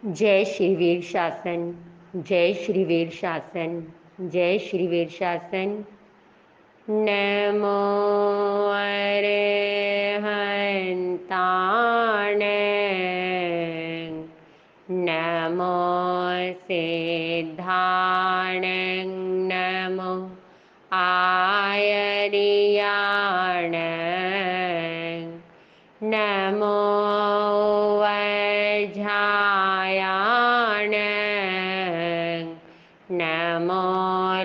जय श्री वीर शासन। जय श्री वीर शासन। जय श्री वीर शासन। नमो अरहन्ताण। नमो सिद्धाण। नमो आयर्याण। नमो वज्रायाण। नमो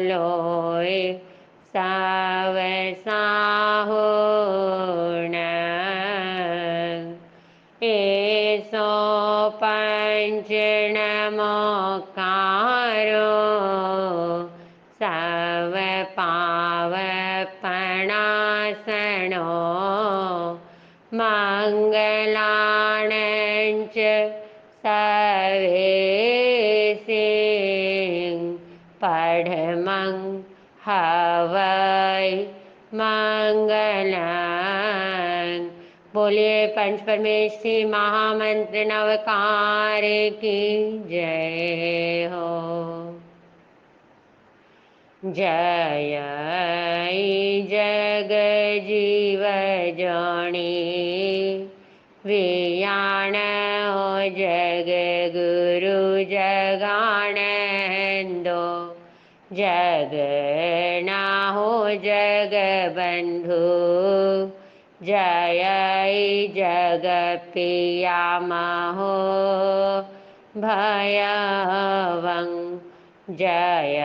लोय सवसाहुण। एसो पंच नमोकारो सव पावपणासनो मंगलाणंच सवेसिं पढ़मं हवै मंगलं। बोलिए पंच परमेष्ठी महामंत्र नवकार की जय हो। जय जग जीव जणी वियाण हो जग गुरु जगानंदो। जग ना हो जग बंधु जय जग पिया महो भयवं। जय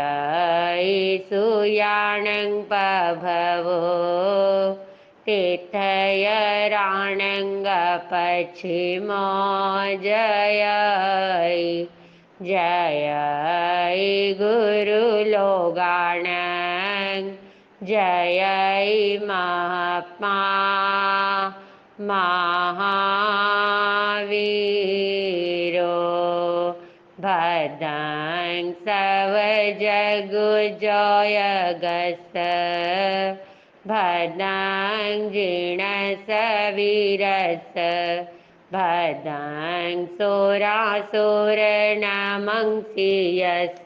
सुयाणं पभवो तीर्थयराणंग पश्चिमो। जय जय गुरुलोगाणं। जय महात्मा महावीरो। भद्रं सव जगु जयगस भद्रं जिणस वीरस। भद्रं सुरासुर नमंसियस।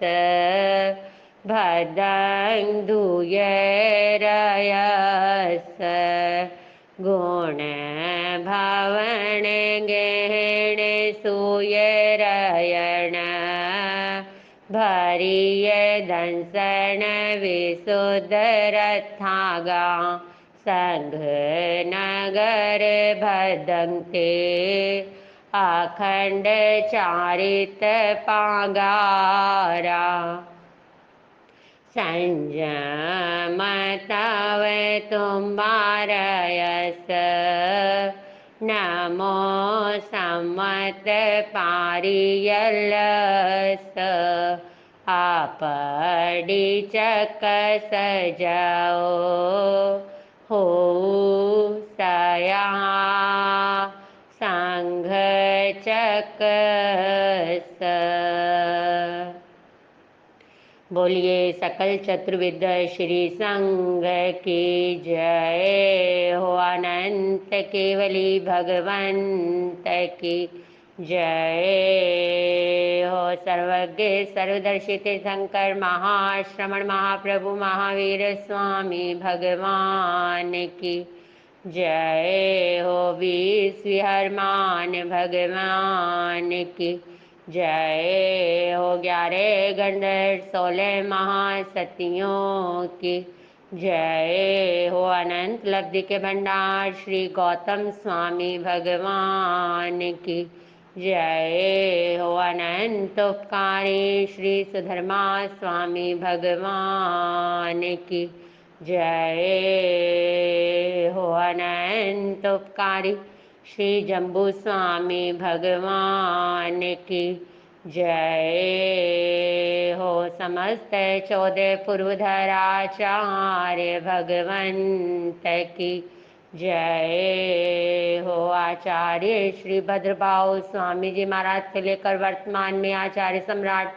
भद्रं धूयरयस। गुण भवन गहन सुयरयण। भरिय दंसन विशुद्धरथागा संघ नगर भदंते। अखंड चारित पागारा संयम तव तुम्हारयस। नमो सम्मत पारियलस। आपड़ी चक सजाओ हो सया संघ चकस। बोलिए सकल चतुर्विद्या श्री संघ की जय हो। अनंत केवली भगवंत की जय हो। सर्वज्ञ सर्वदर्शी तीर्थंकर महाश्रमण महाप्रभु महावीर स्वामी भगवान की जय हो। विश्वहरमान भगवान की जय हो। 11 गंडर 16 महासतियों की जय हो। अनंत लब्धि के भंडार श्री गौतम स्वामी भगवान की जय हो। अनंत उपकारी श्री सुधर्मा स्वामी भगवान की जय हो। अनंत उपकारी श्री जम्बू स्वामी भगवान की जय हो। समस्त 14 पूर्वधराचार्य भगवंत की जय हो। आचार्य श्री भद्रभाव स्वामी जी महाराज से लेकर वर्तमान में आचार्य सम्राट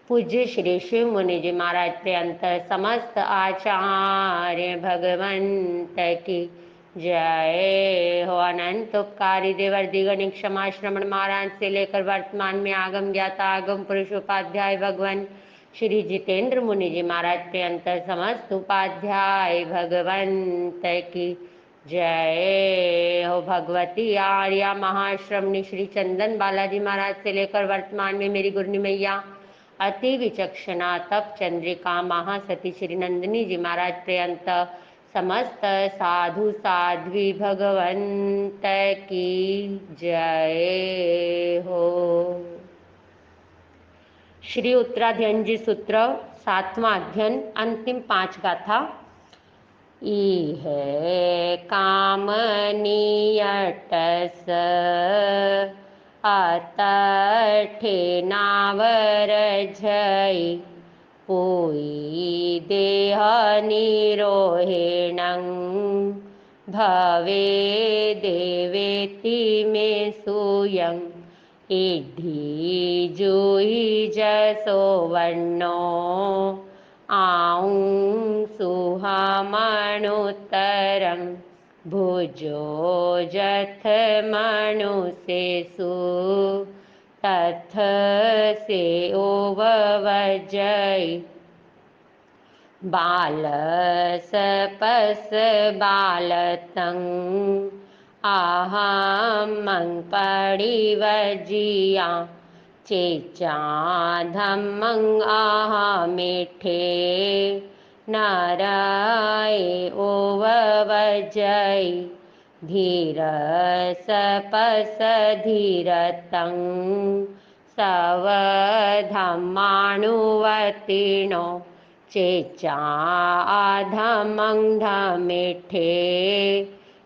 पूज्य श्री शिव मुनि जी महाराज पर्यंत समस्त आचार्य भगवंत की जय हो। अनंत उपकारी देवर्षि गण क्षमा श्रवण महाराज से लेकर वर्तमान में आगम ज्ञाता आगम पुरुष उपाध्याय भगवान श्री जितेंद्र मुनि जी महाराज पर्यंत समस्त उपाध्याय भगवंत की जय हो। भगवती आर्या महाश्रमणी श्री चंदन बालाजी महाराज से लेकर वर्तमान में मेरी गुरनी मैया अति विचक्षणा तप चंद्रिका महासती श्री नंदिनी जी महाराज पर्यंत समस्त साधु साध्वी भगवंत की जय हो। श्री उत्तराध्ययन जी सूत्र 7वां अध्ययन अंतिम 5 गाथा। इह काम नियटस अतठे नावर झई पुई देह निरोहेणं भवे देवेति मे सूयं इद्धि जुहि जसो वर्णो आऊं सुहामणुत्तरं भुजो जथ मनुसेषु तथ से ओवजय बालसपस बालतं अहं पडिवजिया चेचा धम्मं अहमिठे नाराय ओवजय धीरसपस धीरतं सवधम्मानुवतीर्णो चेचा धम्मं धमिठे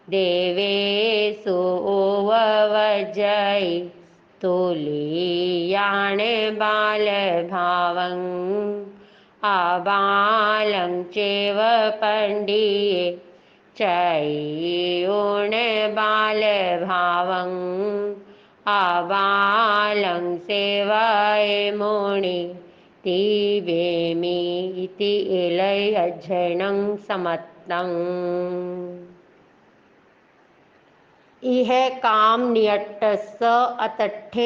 देवेषु ओवजय तुलीयान बालभावं अबालं चैव पण्डिये चैयूण बालभावं अबालं सेवाय मुनि तिवेमि इति एलय अध्ययनं समत्तं। इह काम नियट्टस अतठे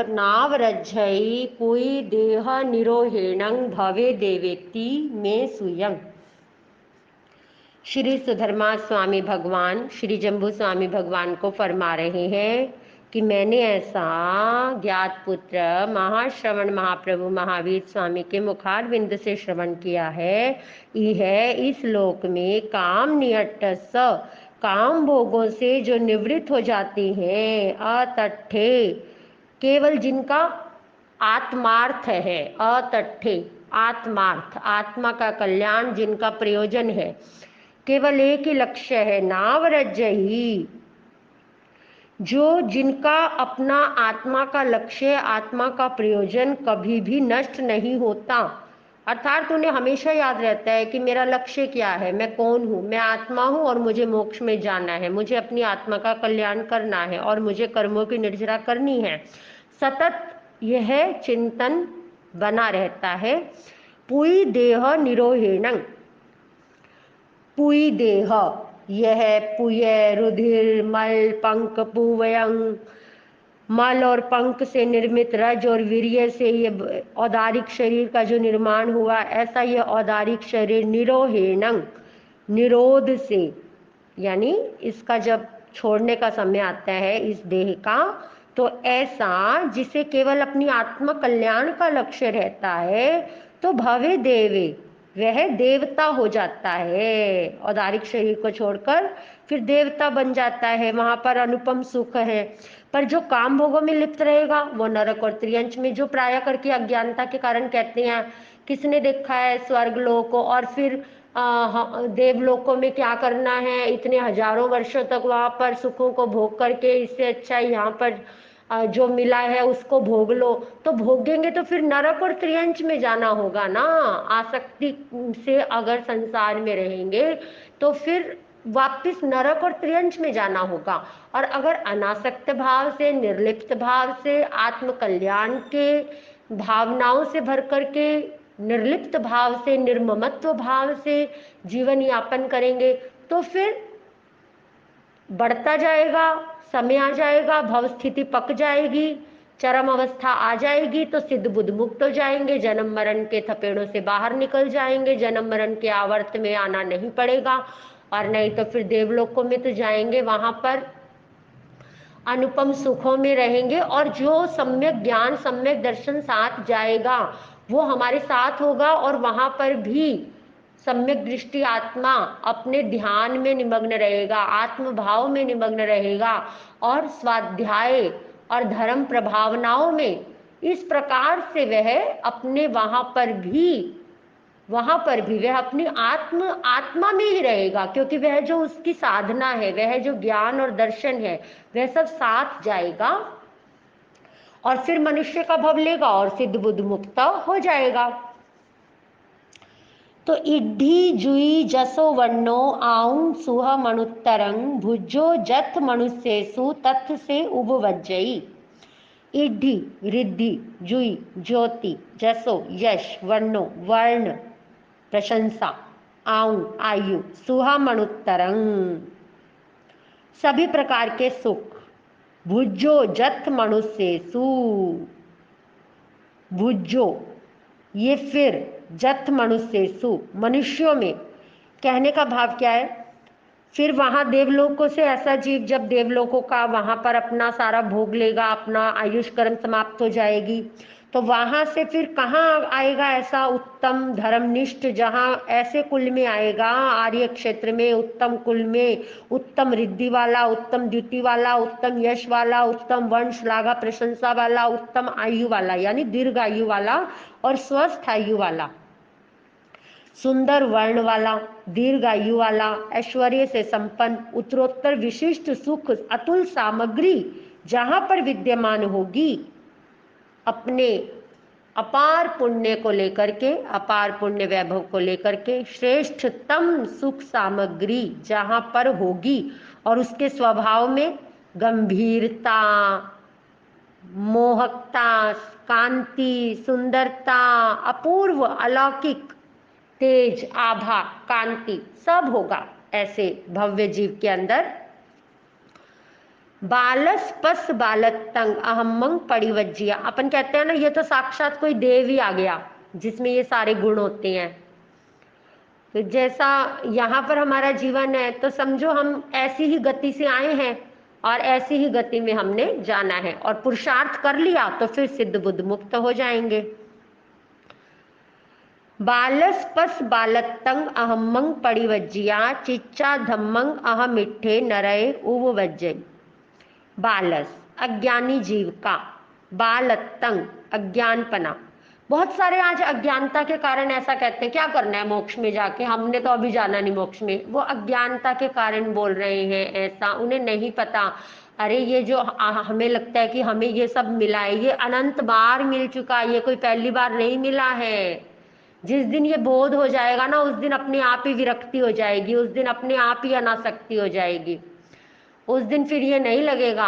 नावरज्झई पुई देह निरोहेणं भवे देवेति मे सूयं। श्री सुधर्मा स्वामी भगवान श्री जम्बू स्वामी भगवान को फरमा रहे हैं कि मैंने ऐसा ज्ञात पुत्र महाश्रवण महाप्रभु महावीर स्वामी के मुखारविंद से श्रवण किया है। यह इस लोक में काम नियट्टस काम भोगों से जो निवृत्त हो जाते हैं अतठे केवल जिनका आत्मार्थ है, अतठे आत्मार्थ आत्मा का कल्याण जिनका प्रयोजन है, केवल एक ही लक्ष्य है नावरज ही, जो जिनका अपना आत्मा का लक्ष्य आत्मा का प्रयोजन कभी भी नष्ट नहीं होता, अर्थात उन्हें हमेशा याद रहता है कि मेरा लक्ष्य क्या है, मैं कौन हूँ, मैं आत्मा हूँ और मुझे मोक्ष में जाना है, मुझे अपनी आत्मा का कल्याण करना है और मुझे कर्मों की निर्जरा करनी है। सतत यह चिंतन बना रहता है। पुई देह निरोहेणं, पुई देह यह पुय रुधिर मल पंक पुवयं, मल और पंख से निर्मित रज और वीर्य से ये औदारिक शरीर का जो निर्माण हुआ, ऐसा ये औदारिक शरीर निरोहेणं निरोध से, यानी इसका जब छोड़ने का समय आता है इस देह का, तो ऐसा जिसे केवल अपनी आत्म कल्याण का लक्ष्य रहता है, तो भवे देवे वह देवता हो जाता है। औदारिक शरीर को छोड़कर फिर देवता बन जाता है, वहां पर अनुपम सुख है। पर जो काम भोगों में लिप्त रहेगा वो नरक और त्रियंच में, जो प्राय करके अज्ञानता के कारण कहते हैं किसने देखा है स्वर्ग लोक को और फिर देवलोकों में क्या करना है, इतने हजारों वर्षों तक वहां पर सुखों को भोग करके इससे अच्छा यहाँ पर जो मिला है उसको भोग लो, तो भोगेंगे तो फिर नरक और त्रियंच में जाना होगा ना। आसक्ति से अगर संसार में रहेंगे तो फिर वापिस नरक और त्रियंच में जाना होगा। और अगर अनासक्त भाव से, निर्लिप्त भाव से, आत्म कल्याण के भावनाओं से भर करके, निर्लिप्त भाव से, निर्ममत्व भाव से जीवन यापन करेंगे, तो फिर बढ़ता जाएगा, समय आ जाएगा, भव स्थिति पक जाएगी, चरम अवस्था आ जाएगी तो सिद्ध बुद्ध मुक्त हो जाएंगे, जन्म मरण के थपेड़ों से बाहर निकल जाएंगे, जन्म मरण के आवर्त में आना नहीं पड़ेगा, और नहीं तो फिर देवलोक को में तो जाएंगे, वहां पर अनुपम सुखों में रहेंगे। और जो सम्यक ज्ञान सम्यक दर्शन साथ जाएगा वो हमारे साथ होगा, और वहां पर भी सम्यक दृष्टि आत्मा अपने ध्यान में निमग्न रहेगा, आत्म भाव में निमग्न रहेगा, और स्वाध्याय और धर्म प्रभावनाओं में इस प्रकार से वह अपने वहां पर भी वह अपनी आत्मा में ही रहेगा, क्योंकि वह जो उसकी साधना है, वह जो ज्ञान और दर्शन है, वह सब साथ जाएगा, और फिर मनुष्य का भव लेगा और सिद्ध बुद्ध मुक्त हो जाएगा। तो इड्ढी जुई जसो वन्नो आऊं सुह मनुत्तरंग भुजो जथ मनुष्येसु तथ से उपवज्जई। इड्ढी रिद्धि, जुई ज्योति, जसो यश, वर्णो वर्ण प्रशंसा, आऊं आयु, सुहा मनुत्तरंग सभी प्रकार के सुख, भुजो जथ मनुष्येसु, भुजो ये फिर, जथ मनुष्येसु मनुष्यों में, कहने का भाव क्या है, फिर वहां देवलोकों से ऐसा जीव जब देवलोकों का वहां पर अपना सारा भोग लेगा, अपना आयुष कर्म समाप्त हो जाएगी, तो वहां से फिर कहाँ आएगा ऐसा उत्तम धर्मनिष्ठ, जहां ऐसे कुल में आएगा, आर्य क्षेत्र में उत्तम कुल में, उत्तम रिद्धि वाला, उत्तम द्युति वाला, उत्तम यश वाला, उत्तम वंश लागा प्रशंसा वाला, उत्तम आयु वाला यानी दीर्घ आयु वाला और स्वस्थ आयु वाला, सुंदर वर्ण वाला, दीर्घ आयु वाला, ऐश्वर्य से संपन्न, उत्तरोत्तर विशिष्ट सुख, अतुल सामग्री जहां पर विद्यमान होगी, अपने अपार पुण्य को लेकर के, अपार पुण्य वैभव को लेकर के, श्रेष्ठतम सुख सामग्री जहां पर होगी, और उसके स्वभाव में गंभीरता, मोहकता, कांति, सुंदरता, अपूर्व अलौकिक तेज, आभा, कांति सब होगा ऐसे भव्य जीव के अंदर। बालस पस बालतंग अहमंग परिवज्जिया, अपन कहते हैं ना ये तो साक्षात कोई देव ही आ गया जिसमें ये सारे गुण होते हैं। तो जैसा यहाँ पर हमारा जीवन है तो समझो हम ऐसी ही गति से आए हैं और ऐसी ही गति में हमने जाना है, और पुरुषार्थ कर लिया तो फिर सिद्ध बुद्ध मुक्त हो जाएंगे। बालस पस बालतंग अहमंग परिवज्जिया चिच्चा धम्मंग अहमिठे नरय उपवज्जय। बालस अज्ञानी जीव का, बालतंग अज्ञानपना, बहुत सारे आज अज्ञानता के कारण ऐसा कहते हैं क्या करना है मोक्ष में जाके, हमने तो अभी जाना नहीं मोक्ष में, वो अज्ञानता के कारण बोल रहे हैं ऐसा, उन्हें नहीं पता। अरे ये जो हमें लगता है कि हमें ये सब मिला है, ये अनंत बार मिल चुका है, ये कोई पहली बार नहीं मिला है। जिस दिन ये बोध हो जाएगा ना उस दिन अपने आप ही विरक्ति हो जाएगी, उस दिन अपने आप ही अनासक्ति हो जाएगी, उस दिन फिर ये नहीं लगेगा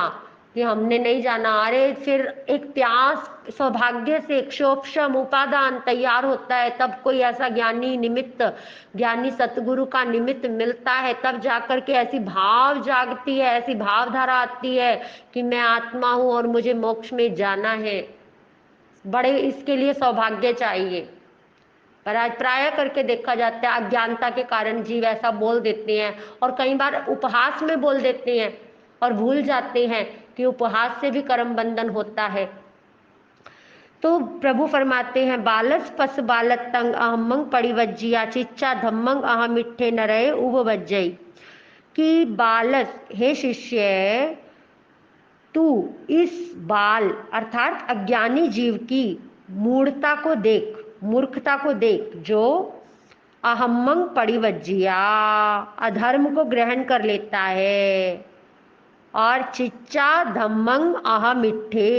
कि हमने नहीं जाना। अरे फिर एक प्यास सौभाग्य से एक क्षोभशम उपादान तैयार होता है, तब कोई ऐसा ज्ञानी निमित्त, ज्ञानी सतगुरु का निमित्त मिलता है, तब जाकर के ऐसी भाव जागती है, ऐसी भावधारा आती है कि मैं आत्मा हूं और मुझे मोक्ष में जाना है। बड़े इसके लिए सौभाग्य चाहिए, पर आज प्राय करके देखा जाता है अज्ञानता के कारण जीव ऐसा बोल देते हैं, और कई बार उपहास में बोल देते हैं और भूल जाते हैं कि उपहास से भी कर्म बंधन होता है। तो प्रभु फरमाते हैं बालस पस बालतंग अहमंग परिवज्जिया चिच्चा धम्मंग अहमिठे नरय उपवज्जय, कि बालस हे शिष्य तू इस बाल अर्थात अज्ञानी जीव की मूढ़ता को देख, मूर्खता को देख, जो अहम्मंग परिवज्जिया अधर्म को ग्रहण कर लेता है, और चिच्चा धम्मंग अहमिठे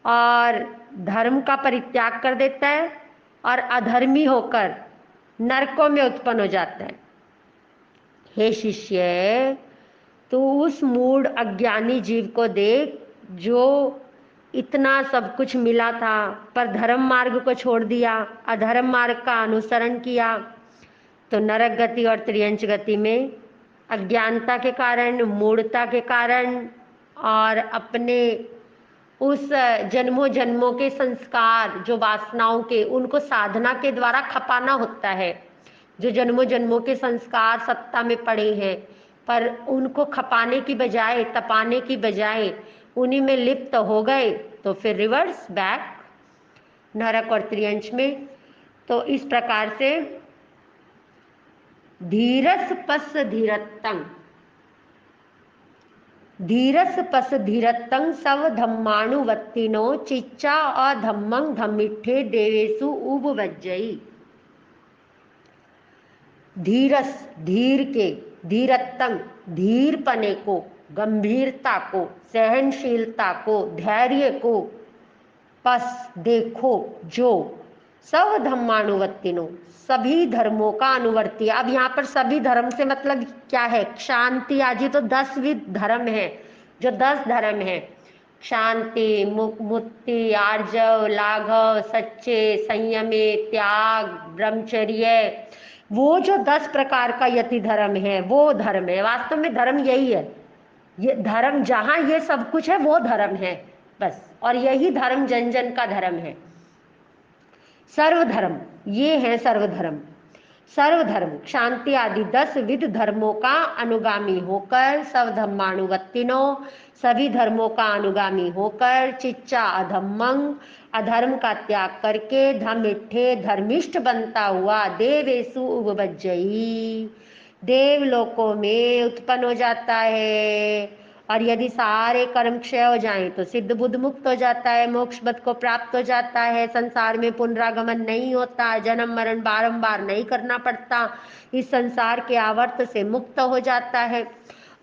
और धर्म का परित्याग कर देता है और अधर्मी होकर नरकों में उत्पन्न हो जाता है। हे शिष्य तू उस मूढ़ अज्ञानी जीव को देख जो इतना सब कुछ मिला था पर धर्म मार्ग को छोड़ दिया, अधर्म मार्ग का अनुसरण किया, तो नरक गति और त्रियंच गति में अज्ञानता के कारण, मूढ़ता के कारण और अपने उस जन्मों जन्मों के संस्कार जो वासनाओं के, उनको साधना के द्वारा खपाना होता है। जो जन्मों जन्मों के संस्कार सत्ता में पड़े हैं, पर उनको खपाने की बजाय, तपाने की बजाय उन्हीं में लिप्त हो गए, तो फिर रिवर्स बैक नरक और त्रियंश में। तो इस प्रकार से धीरस पस धीरतंग, धीरस पस धीरतंग सव धम्माणुवत्तिनो चिच्चा अधम्मं धम्मिठे देवेशु उपवज्जयी। धीरस, धीर के, धीरतंग, धीरपने को, गंभीरता को, सहनशीलता को, धैर्य को, पस देखो जो, सब धम्मानुवर्तिनो सभी धर्मों का अनुवर्ती। अब यहाँ पर सभी धर्म से मतलब क्या है? शांति आदि तो 10 विध धर्म है, जो 10 धर्म है, शांति, मुक्ति, आर्जव, लाघव, सच्चे, संयमे, त्याग, ब्रह्मचर्य, वो जो 10 प्रकार का यति धर्म है वो धर्म है। वास्तव में धर्म यही है, ये धर्म जहां ये सब कुछ है वो धर्म है बस, और यही धर्म जन जन का धर्म है। सर्वधर्म, ये है सर्वधर्म। सर्वधर्म शांति आदि 10 विध धर्मों का अनुगामी होकर, सब धम्मानुवर्तिनो सभी धर्मों का अनुगामी होकर, चिच्चा अधम्मंग अधर्म का त्याग करके, धम्मिठे धर्मिष्ठ बनता हुआ, देवेशु उपबज्जयी देवलोकों में उत्पन्न हो जाता है। और यदि सारे कर्म क्षय हो जाएं तो सिद्ध बुद्ध मुक्त हो जाता है, मोक्ष पद को प्राप्त हो जाता है, संसार में पुनरागमन नहीं होता, जन्म मरण बारंबार नहीं करना पड़ता, इस संसार के आवर्त से मुक्त हो जाता है।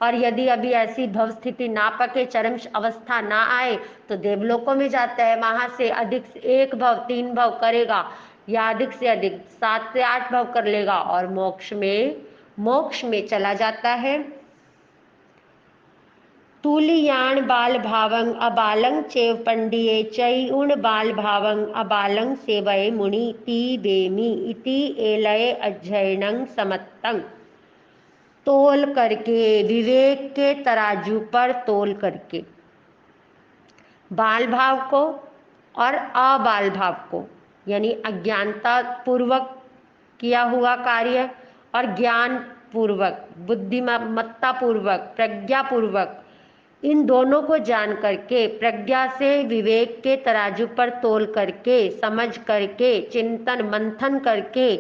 और यदि अभी ऐसी भव स्थिति ना पके, चरम अवस्था ना आए, तो देवलोकों में जाता है, वहां से अधिक से 1 भव 3 भव करेगा, या अधिक से अधिक 7 से 8 भव कर लेगा और मोक्ष में चला जाता है। तुलियाण बाल भावं अबालंग चेव पंडिये चई उण बाल भावं अबालंग सेवये मुनि ती बेमी इति एलय अध्ययनं समत्तंग। तोल करके, विवेक के तराजू पर तोल करके, बाल भाव को और अबाल भाव को, यानी अज्ञानता पूर्वक किया हुआ कार्य और ज्ञान पूर्वक, बुद्धिमत्ता पूर्वक, प्रज्ञा पूर्वक, इन दोनों को जान करके, प्रज्ञा से विवेक के तराजू पर तोल करके, समझ करके, चिंतन मंथन करके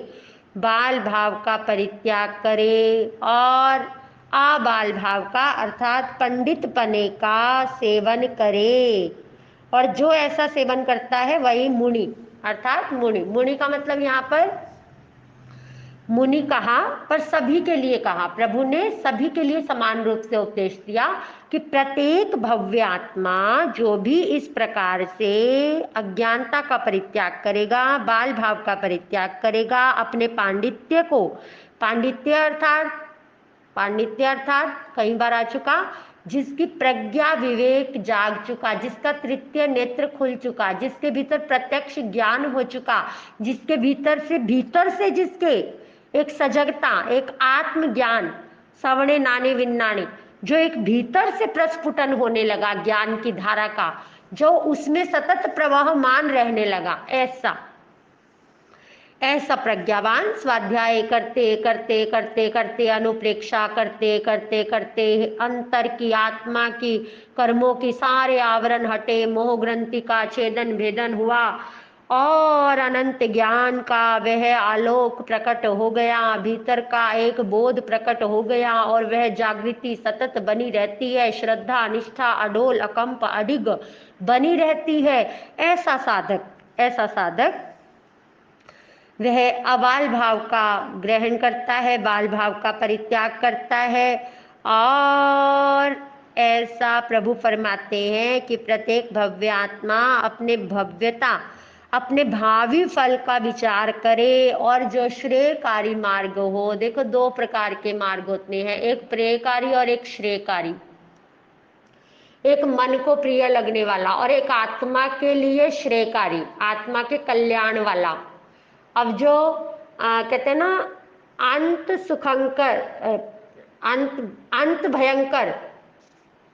बाल भाव का परित्याग करे और अबाल भाव का अर्थात पंडित पने का सेवन करे। और जो ऐसा सेवन करता है वही मुनि, अर्थात मुनि का मतलब यहाँ पर मुनि कहा, पर सभी के लिए कहा। प्रभु ने सभी के लिए समान रूप से उपदेश दिया कि प्रत्येक भव्य आत्मा जो भी इस प्रकार से अज्ञानता का परित्याग करेगा, बाल भाव का परित्याग करेगा, अपने पांडित्य को, पांडित्य अर्थात कई बार आ चुका, जिसकी प्रज्ञा विवेक जाग चुका, जिसका तृतीय नेत्र खुल चुका, जिसके भीतर प्रत्यक्ष ज्ञान हो चुका, जिसके भीतर से जिसके एक सजगता, एक आत्मज्ञान, सवणे नाने विन्नाने, जो एक भीतर से प्रस्फुटन होने लगा ज्ञान की धारा का, जो उसमें सतत प्रवाहमान रहने लगा, ऐसा प्रज्ञावान स्वाध्याय करते करते करते करते, अनुप्रेक्षा करते करते करते, अंतर की, आत्मा की, कर्मों की सारे आवरण हटे, मोह ग्रंथि का छेदन भेदन हुआ और अनंत ज्ञान का वह आलोक प्रकट हो गया, भीतर का एक बोध प्रकट हो गया और वह जागृति सतत बनी रहती है, श्रद्धा निष्ठा अडोल अकंप अडिग बनी रहती है। ऐसा साधक वह अबाल भाव का ग्रहण करता है, बाल भाव का परित्याग करता है। और ऐसा प्रभु फरमाते हैं कि प्रत्येक भव्य आत्मा अपने भव्यता, अपने भावी फल का विचार करे और जो श्रेयकारी मार्ग हो। देखो 2 प्रकार के मार्ग होते हैं, एक प्रेयकारी और एक श्रेयकारी, एक मन को प्रिय लगने वाला और एक आत्मा के लिए श्रेयकारी, आत्मा के कल्याण वाला। अब जो कहते हैं ना अंत सुखंकर, अंत अंत भयंकर,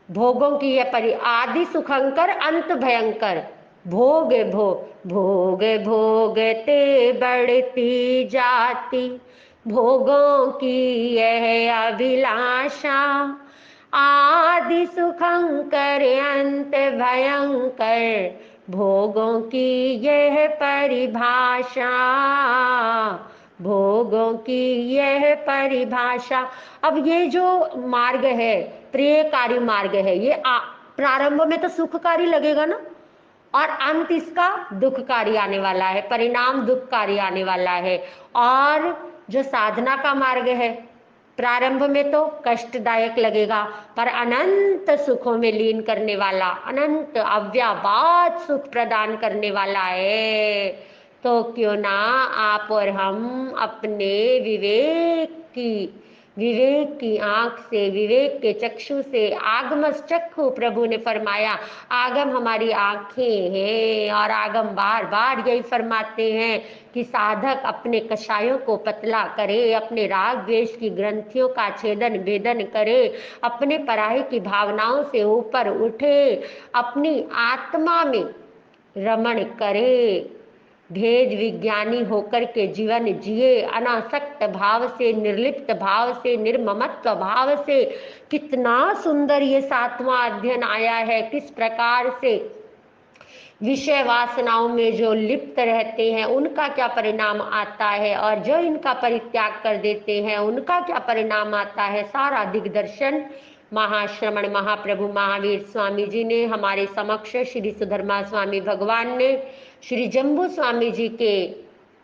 भोगों की यह आदि सुखंकर अंत भयंकर, भोग भोग भोगते बढ़ती जाती, भोगों की यह अभिलाषा, आदि सुखंकर अंत भयंकर, भोगों की यह परिभाषा, भोगों की यह परिभाषा। अब ये जो मार्ग है, प्रियकारी मार्ग है, ये प्रारंभ में तो सुखकारी लगेगा ना, और अंत इसका दुखकारी आने वाला है, परिणाम दुखकारी आने वाला है। और जो साधना का मार्ग है, प्रारंभ में तो कष्टदायक लगेगा, पर अनंत सुखों में लीन करने वाला, अनंत अव्याबाद सुख प्रदान करने वाला है। तो क्यों ना आप और हम अपने विवेक की आंख से, विवेक के चक्षु से, आगमस चक्षु प्रभु ने फरमाया, आगम हमारी आंखें हैं, और आगम बार बार यही फरमाते हैं कि साधक अपने कषायों को पतला करे, अपने राग द्वेष की ग्रंथियों का छेदन भेदन करे, अपने पराये की भावनाओं से ऊपर उठे, अपनी आत्मा में रमण करे, भेद विज्ञानी होकर के जीवन जिए, अनासक्त भाव से, निर्लिप्त भाव से, निर्ममत्व भाव से। कितना सुंदर ये 7वां अध्ययन आया है, किस प्रकार से विषय वासनाओं में जो लिप्त रहते हैं उनका क्या परिणाम आता है, और जो इनका परित्याग कर देते हैं उनका क्या परिणाम आता है। सारा दिग्दर्शन महाश्रमण महाप्रभु महावीर स्वामी जी ने हमारे समक्ष, श्री सुधर्मा स्वामी भगवान ने श्री जम्बू स्वामी जी के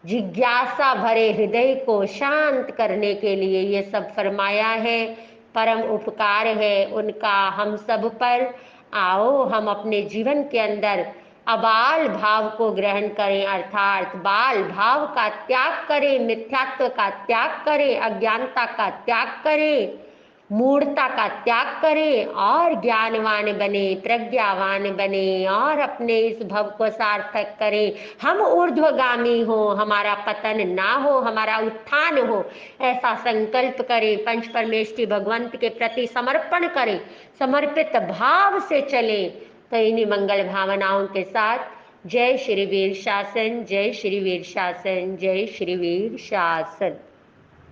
जिज्ञासा भरे हृदय को शांत करने के लिए ये सब फरमाया है। परम उपकार है उनका हम सब पर। आओ हम अपने जीवन के अंदर अबाल भाव को ग्रहण करें, अर्थात बाल भाव का त्याग करें, मिथ्यात्व का त्याग करें, अज्ञानता का त्याग करें, मूढ़ता का त्याग करें, और ज्ञानवान बने, प्रज्ञावान बने, और अपने इस भव को सार्थक करें। हम ऊर्ध्वगामी हो, हमारा पतन ना हो, हमारा उत्थान हो, ऐसा संकल्प करें। पंच परमेष्ठी भगवंत के प्रति समर्पण करें, समर्पित भाव से चले। तो इन्हीं मंगल भावनाओं के साथ जय श्री वीर शासन, जय श्री वीर शासन, जय श्री वीर शासन।